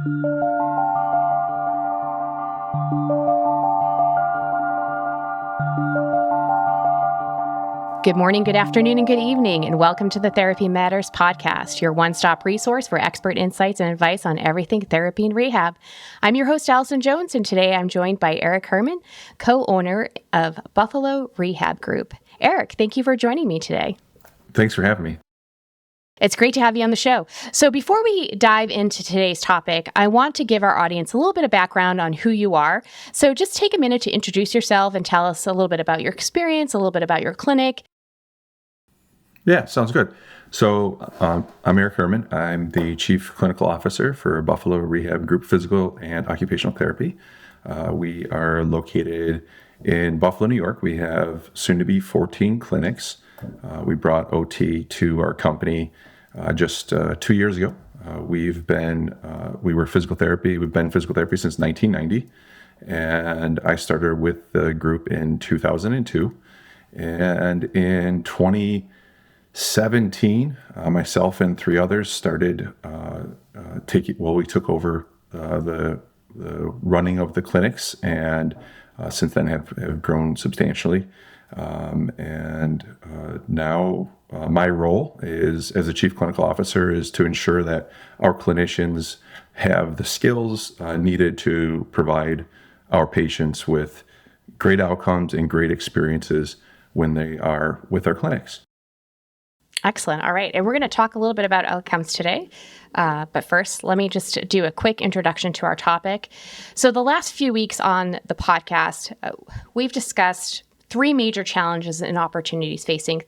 Good morning, good afternoon, and good evening, and welcome to the Therapy Matters podcast, your one-stop resource for expert insights and advice on everything therapy and rehab. I'm your host, Allison Jones, and today I'm joined by Eric Herman, co-owner of Buffalo Rehab Group. Eric, thank you for joining me today. Thanks for having me. It's great to have you on the show. So before we dive into today's topic, I want to give our audience a little bit of background on who you are. So just take a minute to introduce yourself and tell us a little bit about your experience, a little bit about your clinic. Yeah, sounds good. So I'm Eric Herman. I'm the Chief Clinical Officer for Buffalo Rehab Group Physical and Occupational Therapy. We are located in Buffalo, New York. We have soon to be 14 clinics. We brought OT to our company just 2 years ago. We were physical therapy. We've been physical therapy since 1990. And I started with the group in 2002. And in 2017, myself and three others started we took over the running of the clinics, and since then have grown substantially. Now my role is, as a chief clinical officer, is to ensure that our clinicians have the skills needed to provide our patients with great outcomes and great experiences when they are with our clinics. Excellent. All right. And we're going to talk a little bit about outcomes today. But first, let me just do a quick introduction to our topic. So the last few weeks on the podcast, we've discussed three major challenges and opportunities facing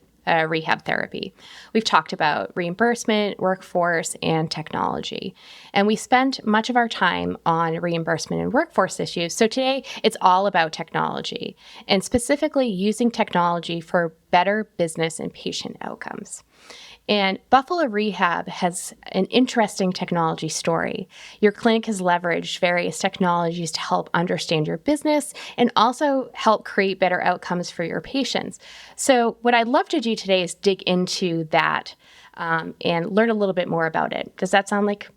rehab therapy. We've talked about reimbursement, workforce, and technology. And we spent much of our time on reimbursement and workforce issues. So today, it's all about technology, and specifically using technology for better business and patient outcomes. And Buffalo Rehab has an interesting technology story. Your clinic has leveraged various technologies to help understand your business and also help create better outcomes for your patients. So what I'd love to do today is dig into that and learn a little bit more about it. Does that sound like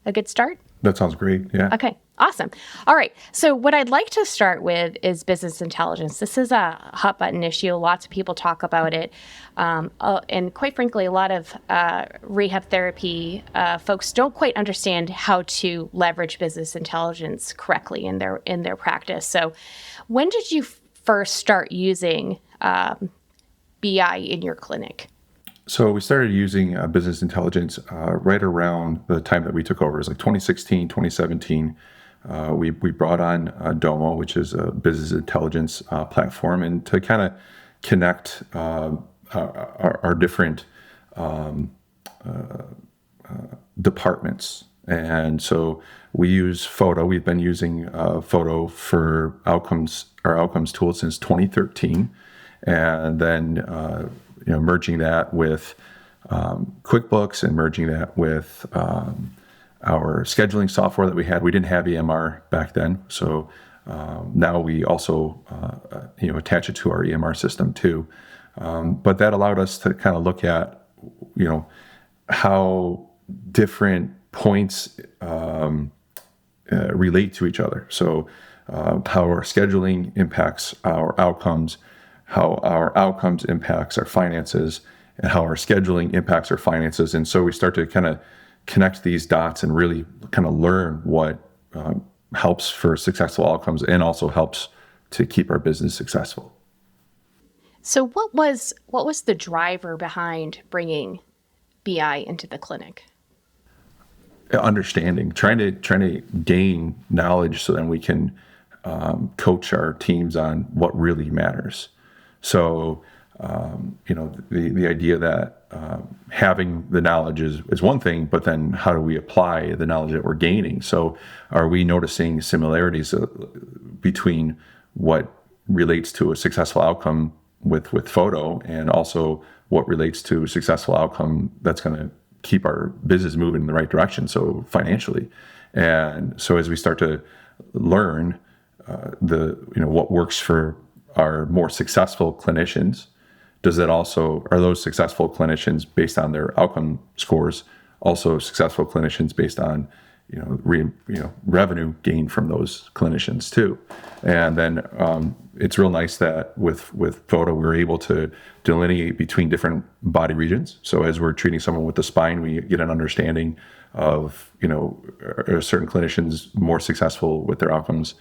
a good start? That sounds great. Yeah. Okay. Awesome. All right. So what I'd like to start with is business intelligence. This is a hot button issue. Lots of people talk about it. And quite frankly, a lot of rehab therapy folks don't quite understand how to leverage business intelligence correctly in their practice. So when did you first start using BI in your clinic? So we started using business intelligence right around the time that we took over. It was like 2016, 2017. We brought on Domo, which is a business intelligence platform, and to kind of connect our different departments. And so we use Photo. We've been using Photo for our outcomes tool since 2013, and then merging that with QuickBooks and merging that with our scheduling software that we had. We didn't have EMR back then, so now we also attach it to our EMR system too. But that allowed us to kind of look at how different points relate to each other. So how our scheduling impacts our outcomes, how our outcomes impacts our finances, and how our scheduling impacts our finances. And so we start to kind of connect these dots and really kind of learn what helps for successful outcomes and also helps to keep our business successful. So what was the driver behind bringing BI into the clinic? Understanding, trying to gain knowledge so then we can coach our teams on what really matters. So, the idea that having the knowledge is one thing, but then how do we apply the knowledge that we're gaining? So are we noticing similarities between what relates to a successful outcome with Photo and also what relates to a successful outcome that's going to keep our business moving in the right direction, so financially? And so as we start to learn what works for our more successful clinicians, are those successful clinicians based on their outcome scores also successful clinicians based on revenue gain from those clinicians too. And then it's real nice that with photo, we're able to delineate between different body regions. So as we're treating someone with the spine, we get an understanding of, are certain clinicians more successful with their outcomes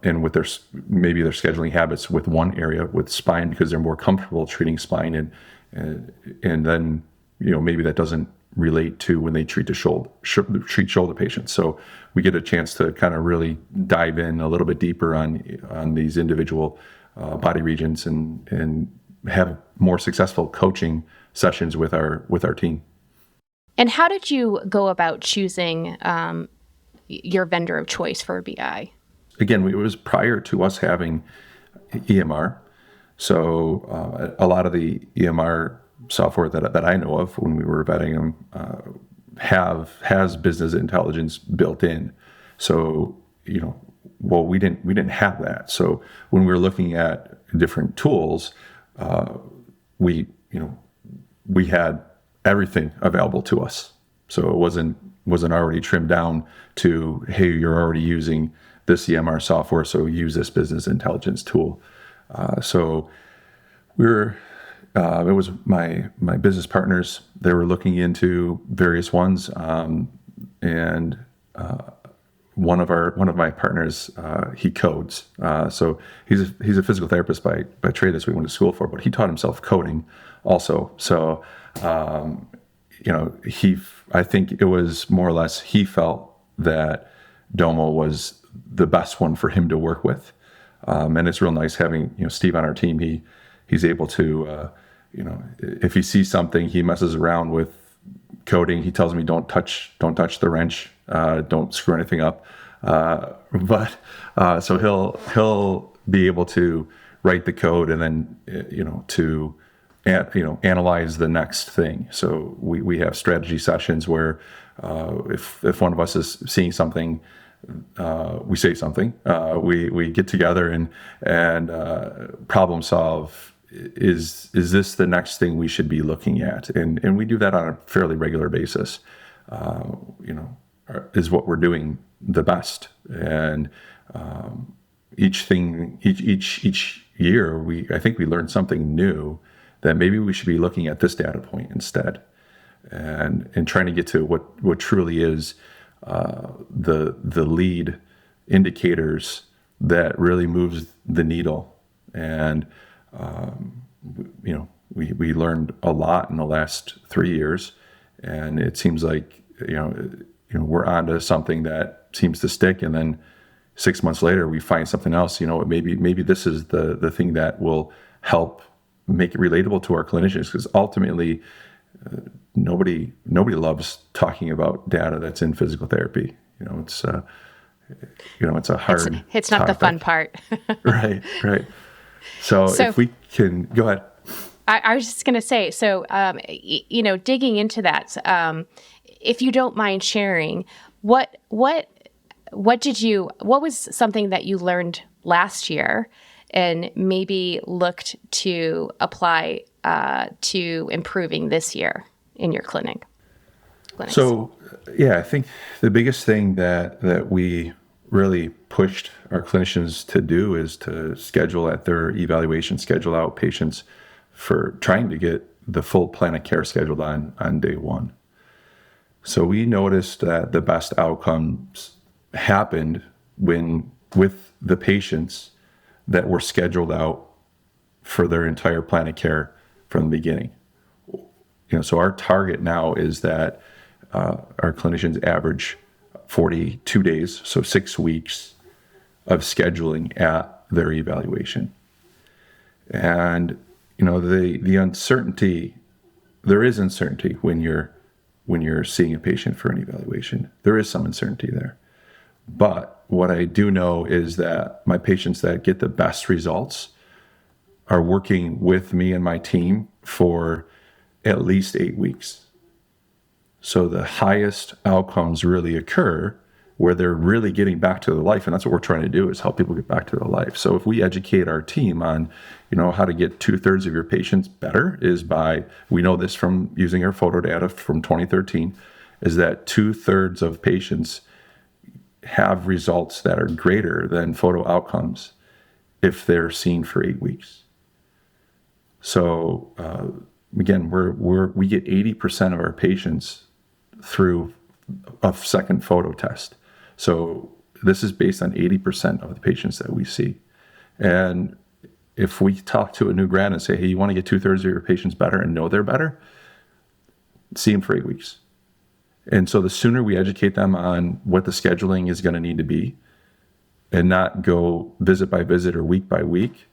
and with their scheduling habits with one area with spine because they're more comfortable treating spine, and then maybe that doesn't relate to when they treat shoulder patients. So we get a chance to kind of really dive in a little bit deeper on these individual body regions and have more successful coaching sessions with our team. And how did you go about choosing your vendor of choice for BI? Again, it was prior to us having EMR. So a lot of the EMR software that I know of when we were vetting them has business intelligence built in. So we didn't have that. So when we were looking at different tools, we had everything available to us. So it wasn't already trimmed down to, hey, you're already using this EMR software, so use this business intelligence tool. So we were. It was my business partners. They were looking into various ones, and one of my partners he codes. So he's a physical therapist by trade. That's what he went to school for. But he taught himself coding also. So I think it was more or less he felt that Domo was the best one for him to work with, and it's real nice having Steve on our team. He's able to. If he sees something, he messes around with coding. He tells me, don't touch the wrench, don't screw anything up. So he'll be able to write the code and then, to analyze the next thing. So we have strategy sessions where if one of us is seeing something, we say something, we get together and problem solve. Is this the next thing we should be looking at? And we do that on a fairly regular basis. Is what we're doing the best. And each year, I think we learn something new that maybe we should be looking at this data point instead, and trying to get to what truly is the lead indicators that really moves the needle. And we learned a lot in the last 3 years, and it seems like we're onto something that seems to stick, and then 6 months later we find something else. Maybe this is the thing that will help make it relatable to our clinicians, because ultimately nobody loves talking about data that's in physical therapy. It's a hard. It's not topic. The fun part. Right. So if we can go ahead. I was just going to say, so, digging into that, if you don't mind sharing, what was something that you learned last year and maybe looked to apply to improving this year in your clinics? So, I think the biggest thing that we really pushed our clinicians to do is to schedule at their evaluation, schedule out patients for trying to get the full plan of care scheduled on day one. So we noticed that the best outcomes happened with the patients that were scheduled out for their entire plan of care from the beginning. So our target now is that our clinicians average 42 days, so 6 weeks of scheduling at their evaluation. And the uncertainty, there is uncertainty when you're seeing a patient for an evaluation. There is some uncertainty there. But what I do know is that my patients that get the best results are working with me and my team for at least 8 weeks. So the highest outcomes really occur where they're really getting back to their life. And that's what we're trying to do, is help people get back to their life. So if we educate our team on, how to get 2/3 of your patients better, is we know this from using our photo data from 2013, is that 2/3 of patients have results that are greater than photo outcomes if they're seen for 8 weeks. So again, we get 80% of our patients through a second photo test. So this is based on 80% of the patients that we see. And if we talk to a new grad and say, hey, you want to get 2/3 of your patients better and know they're better, see them for 8 weeks. And so the sooner we educate them on what the scheduling is going to need to be and not go visit by visit or week by week,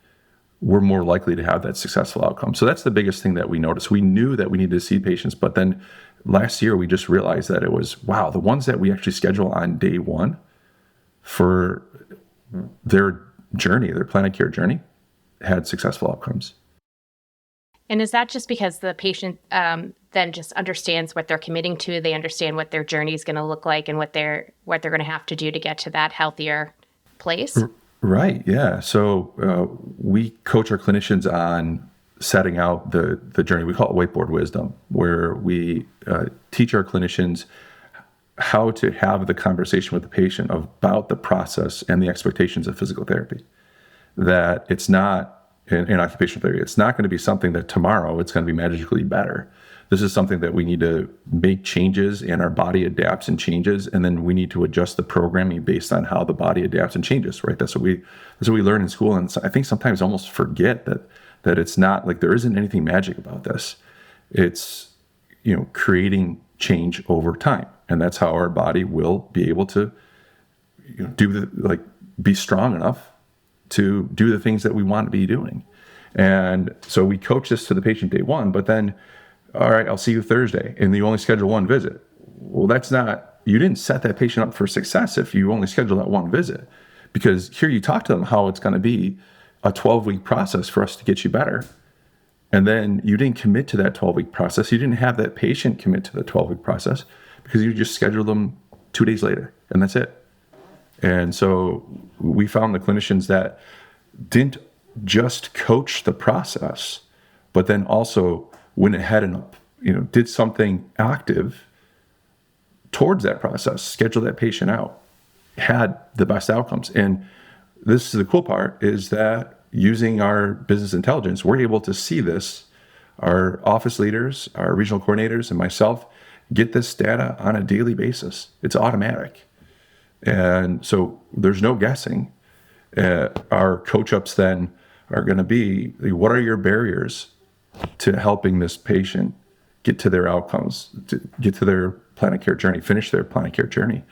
we're more likely to have that successful outcome. So that's the biggest thing that we noticed. We knew that we needed to see patients, but then last year we just realized that it was, wow, the ones that we actually schedule on day one for their journey, their plan of care journey, had successful outcomes. And is that just because the patient then just understands what they're committing to? They understand what their journey is going to look like and what they're going to have to do to get to that healthier place? Right. Yeah. So we coach our clinicians on setting out the journey. We call it whiteboard wisdom, where we teach our clinicians how to have the conversation with the patient about the process and the expectations of physical therapy. That it's not in occupational therapy, it's not going to be something that tomorrow it's going to be magically better. This is something that we need to make changes and our body adapts and changes, and then we need to adjust the programming based on how the body adapts and changes, right? That's what we learn in school. And I think sometimes almost forget that it's not like there isn't anything magic about this. It's, creating change over time. And that's how our body will be able to be strong enough to do the things that we want to be doing. And so we coach this to the patient day one, but then, all right, I'll see you Thursday, and you only schedule one visit. Well, you didn't set that patient up for success if you only schedule that one visit, because here you talk to them how it's going to be a 12-week process for us to get you better. And then you didn't commit to that 12-week process. You didn't have that patient commit to the 12-week process because you just scheduled them 2 days later, and that's it. And so we found the clinicians that didn't just coach the process, but then also went ahead and did something active towards that process, scheduled that patient out, had the best outcomes. And this is the cool part, is that using our business intelligence, we're able to see this. Our office leaders, our regional coordinators, and myself get this data on a daily basis. It's automatic. And so there's no guessing. Our coach ups then are going to be, what are your barriers to helping this patient get to their outcomes, to get to their plan of care journey, finish their plan of care journey?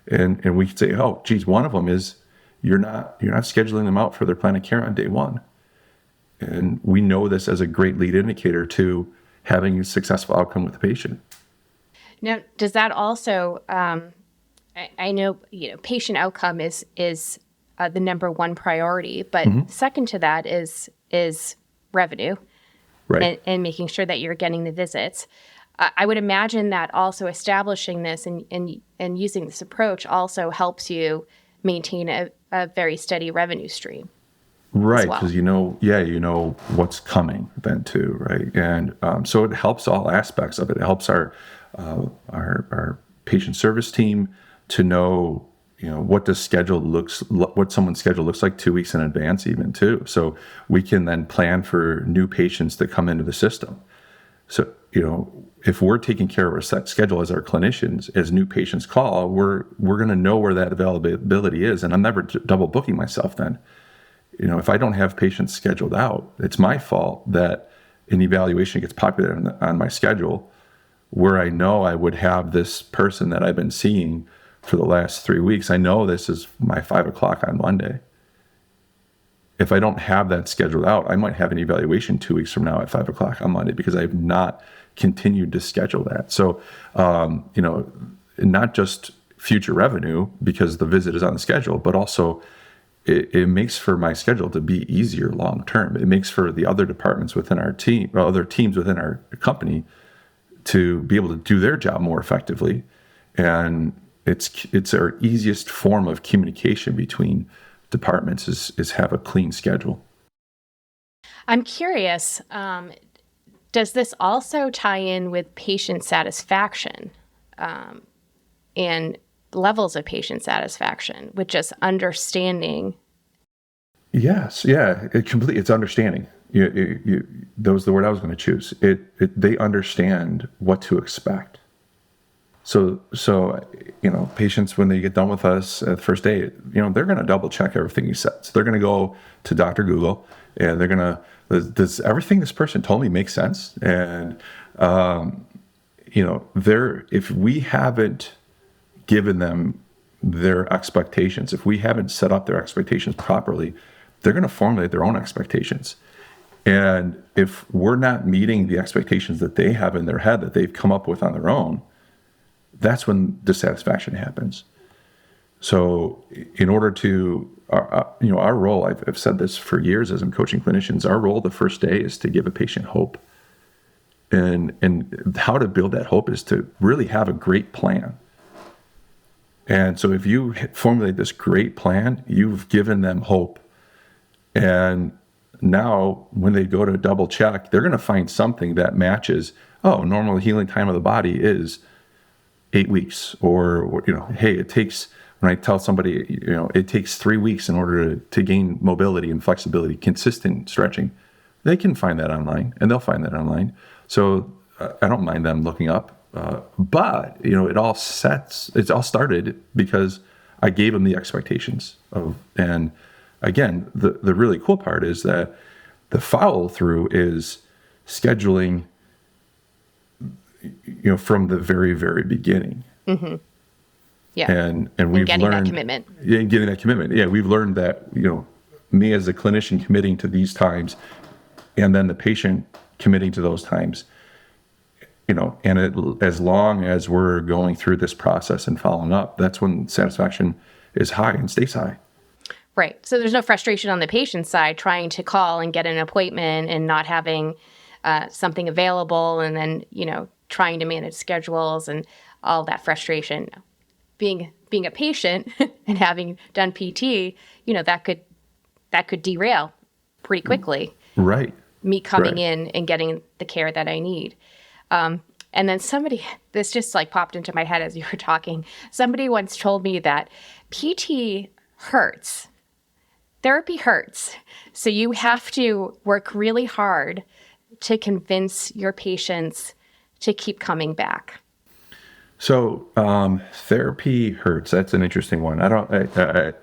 And we could say, oh, geez, one of them is you're not scheduling them out for their plan of care on day one. And we know this as a great lead indicator to having a successful outcome with the patient. Now, does that also, I know, patient outcome is the number one priority, but second to that is revenue, right? And making sure that you're getting the visits. I would imagine that also establishing this and using this approach also helps you maintain a very steady revenue stream. Right, because you know what's coming then too, right? And so it helps all aspects of it. It helps our patient service team to know what someone's schedule looks like 2 weeks in advance even too. So we can then plan for new patients that come into the system. So if we're taking care of our set schedule as our clinicians, as new patients call, we're going to know where that availability is, and I'm never double booking myself then. If I don't have patients scheduled out, it's my fault that an evaluation gets populated on my schedule where I know I would have this person that I've been seeing for the last 3 weeks. I know this is my 5 o'clock on Monday. If I don't have that scheduled out, I might have an evaluation 2 weeks from now at 5 o'clock on Monday because I have not continued to schedule that. So, not just future revenue because the visit is on the schedule, but also it makes for my schedule to be easier long term. It makes for the other departments within our team, or other teams within our company, to be able to do their job more effectively. And it's our easiest form of communication between departments is have a clean schedule. I'm curious, does this also tie in with patient satisfaction? and levels of patient satisfaction with just understanding. Yes, yeah, it's understanding. That was the word I was going to choose. They understand what to expect. So patients, when they get done with us at the first day, they're going to double check everything you said. So they're going to go to Dr. Google, and they're going to, does everything this person told me make sense? And if we haven't given them their expectations, if we haven't set up their expectations properly, they're going to formulate their own expectations. And if we're not meeting the expectations that they have in their head that they've come up with on their own, that's when dissatisfaction happens. So in order to, our role, I've said this for years as I'm coaching clinicians, our role the first day is to give a patient hope. And how to build that hope is to really have a great plan. And so if you formulate this great plan, you've given them hope. And now when they go to double check, they're going to find something that matches, normal healing time of the body is 8 weeks. Or hey, it takes, when I tell somebody, it takes 3 weeks in order to gain mobility and flexibility, consistent stretching. They can find that online, and they'll find that online. So I don't mind them looking up. But it all started because I gave them the expectations of, and again, the really cool part is that the follow through is scheduling, from the very, very beginning. Mm-hmm. Yeah. And we've getting learned that commitment. Yeah, getting that commitment. Yeah. We've learned that, me as a clinician committing to these times, and then the patient committing to those times, as long as we're going through this process and following up, that's when satisfaction is high and stays high. Right. So there's no frustration on the patient side trying to call and get an appointment and not having something available, and then, trying to manage schedules and all that frustration. Being a patient and having done PT, that could derail pretty quickly. Right. Me coming in and getting the care that I need. And then this just popped into my head as you were talking. Somebody once told me that PT hurts. Therapy hurts. So you have to work really hard to convince your patients to keep coming back. So therapy hurts. That's an interesting one. As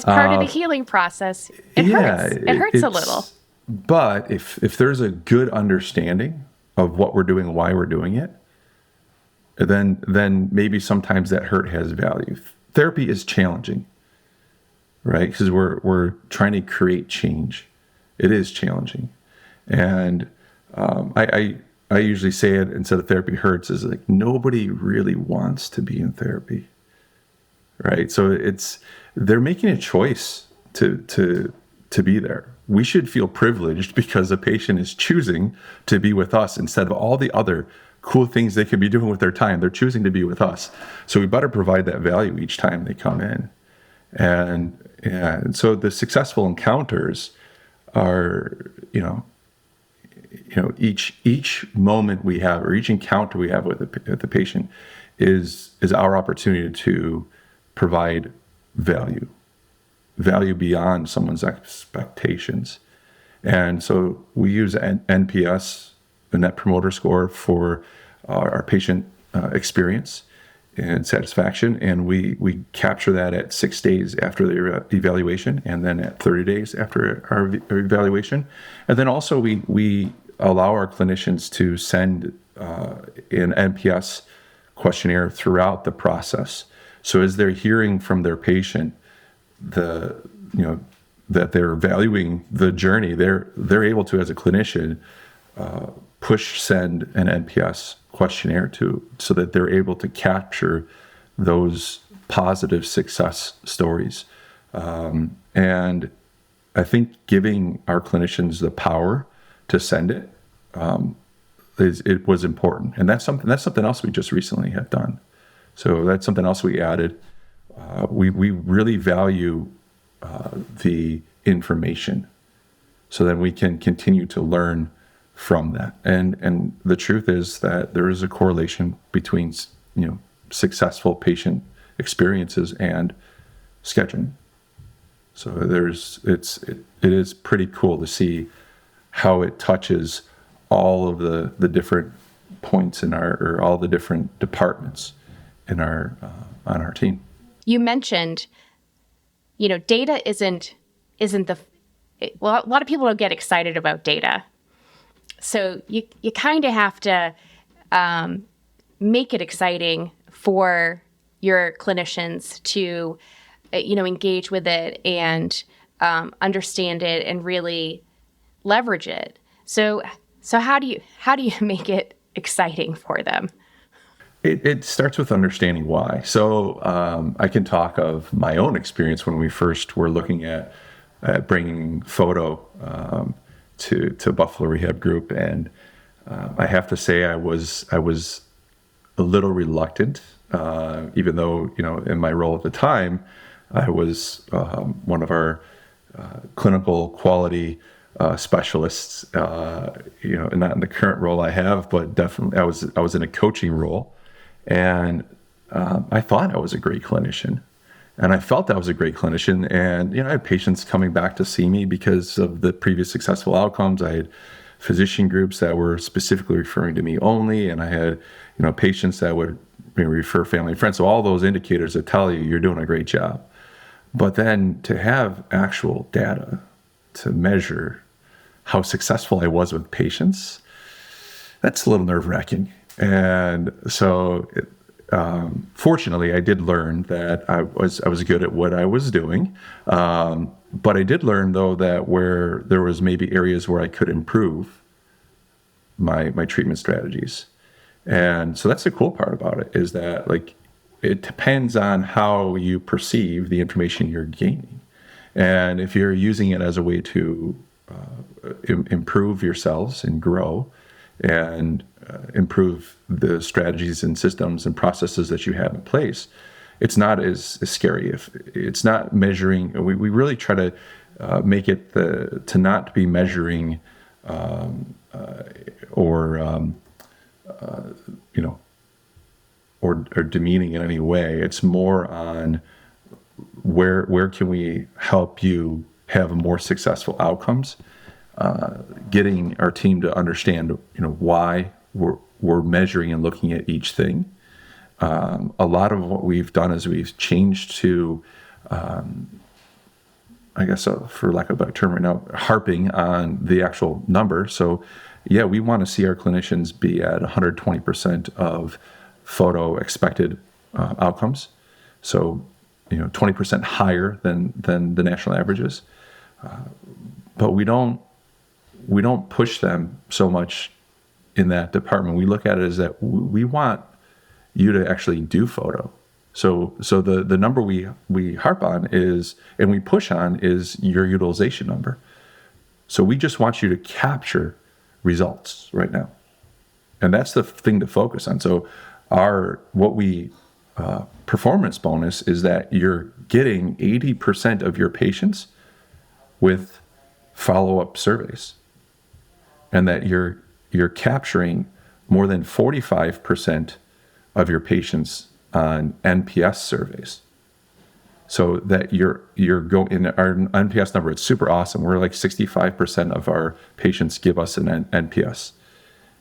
part of the healing process, it hurts. It hurts a little. But if there's a good understanding of what we're doing and why we're doing it, then maybe sometimes that hurt has value. Therapy is challenging, right? Because we're trying to create change. It is challenging. And I usually say it, instead of therapy hurts, is nobody really wants to be in therapy, right? So they're making a choice to be there. We should feel privileged because a patient is choosing to be with us instead of all the other cool things they could be doing with their time. They're choosing to be with us. So we better provide that value each time they come in. And so the successful encounters are, each moment we have, or each encounter we have with the patient is our opportunity to provide value beyond someone's expectations. And so we use NPS, the Net Promoter Score, for our patient experience and satisfaction. And we capture that at 6 days after the evaluation, and then at 30 days after our evaluation. And then also we allow our clinicians to send an NPS questionnaire throughout the process. So as they're hearing from their patient that they're valuing the journey, they're able to, as a clinician, send an NPS questionnaire so that they're able to capture those positive success stories. And I think giving our clinicians the power to send it was important, and that's something else we just recently have done. So that's something else we added. We really value the information, so that we can continue to learn from that. And the truth is that there is a correlation between, successful patient experiences and scheduling. So it is pretty cool to see how it touches all of the different points or all the different departments in our on our team. You mentioned, data isn't the well, a lot of people don't get excited about data. So you kind of have to make it exciting for your clinicians to, engage with it and understand it and really leverage it. So how do you make it exciting for them? It starts with understanding why. So I can talk of my own experience when we first were looking at bringing photo to Buffalo Rehab Group, and I have to say I was a little reluctant, even though in my role at the time I was one of our clinical quality specialists. Not in the current role I have, but definitely I was in a coaching role. And I thought I was a great clinician, and I felt I was a great clinician. And I had patients coming back to see me because of the previous successful outcomes. I had physician groups that were specifically referring to me only, and I had patients that would refer family and friends. So all those indicators that tell you you're doing a great job. But then to have actual data to measure how successful I was with patients, that's a little nerve-wracking. And so, fortunately, I did learn that I was good at what I was doing. But I did learn, though, that where there was maybe areas where I could improve my treatment strategies. And so that's the cool part about it, is that it depends on how you perceive the information you're gaining. And if you're using it as a way to improve yourselves and grow and improve the strategies and systems and processes that you have in place, it's not as scary. If it's not measuring, we really try to make it to not be measuring or demeaning in any way. It's more on where can we help you have more successful outcomes. Getting our team to understand, why we're measuring and looking at each thing. A lot of what we've done is we've changed to, I guess, for lack of a better term right now, harping on the actual number. So, yeah, we want to see our clinicians be at 120% of photo expected outcomes. So, 20% higher than the national averages. But we don't push them so much in that department. We look at it as that we want you to actually do photo. So the number we harp on is, and we push on, is your utilization number. So we just want you to capture results right now. And that's the thing to focus on. So performance bonus is that you're getting 80% of your patients with follow-up surveys, and that you're capturing more than 45% of your patients on NPS surveys. So that you're going in our NPS number, it's super awesome. We're like 65% of our patients give us an NPS,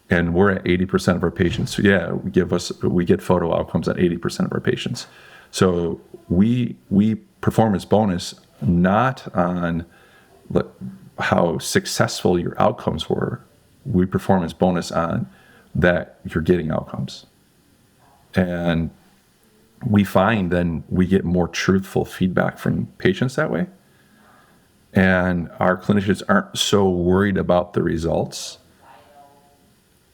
and we're at 80% of our patients. Yeah, we get photo outcomes at 80% of our patients. So we performance bonus not on how successful your outcomes were. We performance bonus on that you're getting outcomes. And we find then we get more truthful feedback from patients that way. And our clinicians aren't so worried about the results,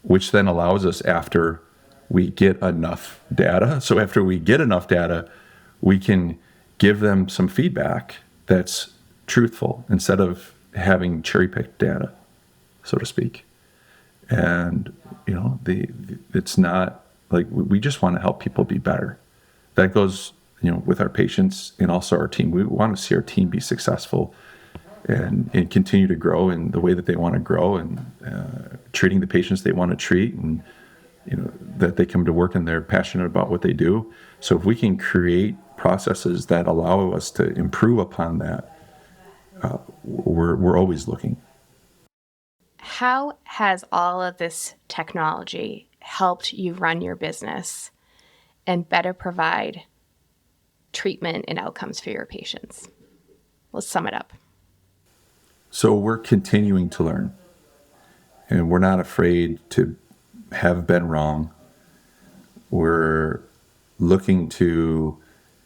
which then allows us, after we get enough data. So after we get enough data, we can give them some feedback that's truthful instead of having cherry-picked data, so to speak. And, it's not like we just want to help people be better. That goes, with our patients and also our team. We want to see our team be successful and continue to grow in the way that they want to grow, and treating the patients they want to treat, and that they come to work and they're passionate about what they do. So if we can create processes that allow us to improve upon that, we're always looking. How has all of this technology helped you run your business and better provide treatment and outcomes for your patients? Let's sum it up. So we're continuing to learn, and we're not afraid to have been wrong. We're looking to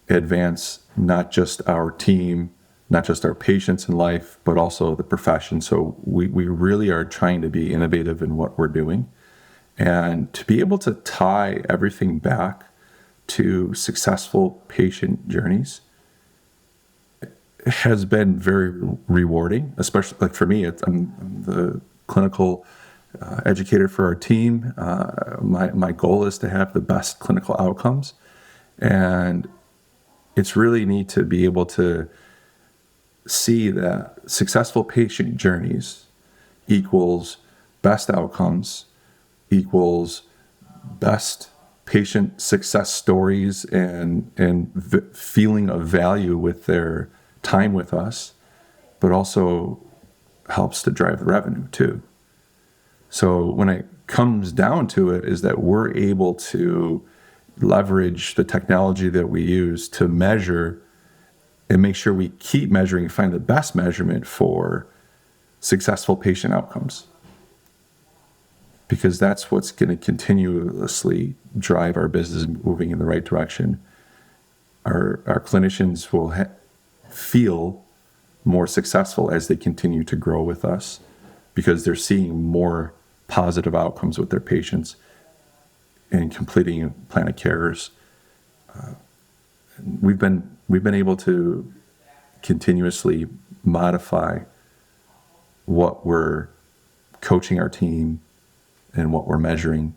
advance not just our team, not just our patients in life, but also the profession. So we really are trying to be innovative in what we're doing, and to be able to tie everything back to successful patient journeys has been very rewarding, especially like for me. I'm the clinical educator for our team. My goal is to have the best clinical outcomes, and it's really neat to be able to see that successful patient journeys equals best outcomes, equals best patient success stories, and feeling of value with their time with us, but also helps to drive the revenue too. So when it comes down to it, is that we're able to leverage the technology that we use to measure and make sure we keep measuring and find the best measurement for successful patient outcomes. Because that's what's going to continuously drive our business moving in the right direction. Our clinicians will feel more successful as they continue to grow with us, because they're seeing more positive outcomes with their patients and completing plan of cares. We've been able to continuously modify what we're coaching our team and what we're measuring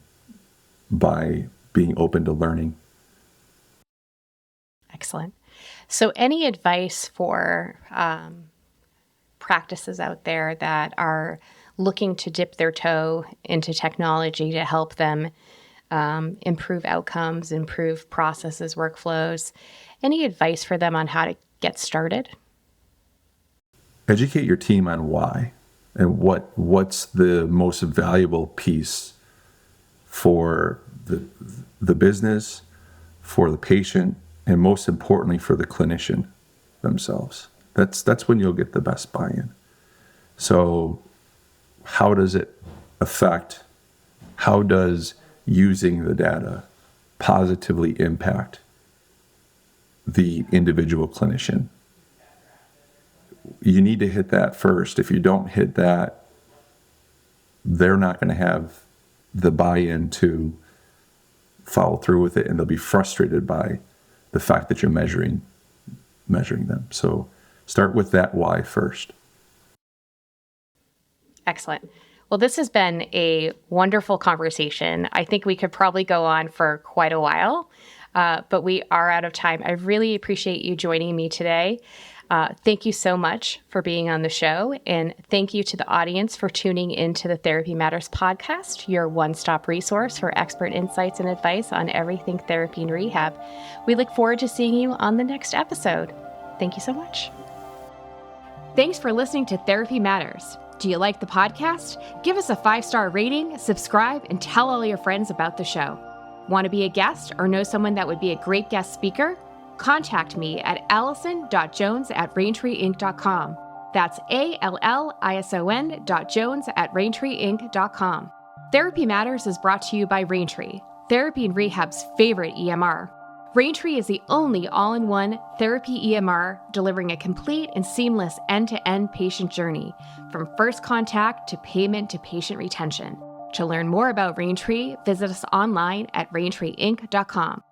by being open to learning. Excellent. So any advice for practices out there that are looking to dip their toe into technology to help them improve outcomes, improve processes, workflows? Any advice for them on how to get started? Educate your team on why and what's the most valuable piece for the business, for the patient, and most importantly for the clinician themselves. That's when you'll get the best buy-in. So how does it affect, how does using the data positively impact the individual clinician? You need to hit that first. If you don't hit that, they're not going to have the buy-in to follow through with it, and they'll be frustrated by the fact that you're measuring them. So start with that why first. Excellent. Well, this has been a wonderful conversation. I think we could probably go on for quite a while, but we are out of time. I really appreciate you joining me today. Thank you so much for being on the show, and thank you to the audience for tuning into the Therapy Matters podcast, your one-stop resource for expert insights and advice on everything therapy and rehab. We look forward to seeing you on the next episode. Thank you so much. Thanks for listening to Therapy Matters. Do you like the podcast? Give us a 5-star rating, subscribe, and tell all your friends about the show. Want to be a guest or know someone that would be a great guest speaker? Contact me at allison.jones@raintreeinc.com. That's allison.jones@raintreeinc.com. Therapy Matters is brought to you by Raintree, therapy and rehab's favorite EMR. Raintree is the only all-in-one therapy EMR delivering a complete and seamless end-to-end patient journey, from first contact to payment to patient retention. To learn more about Raintree, visit us online at raintreeinc.com.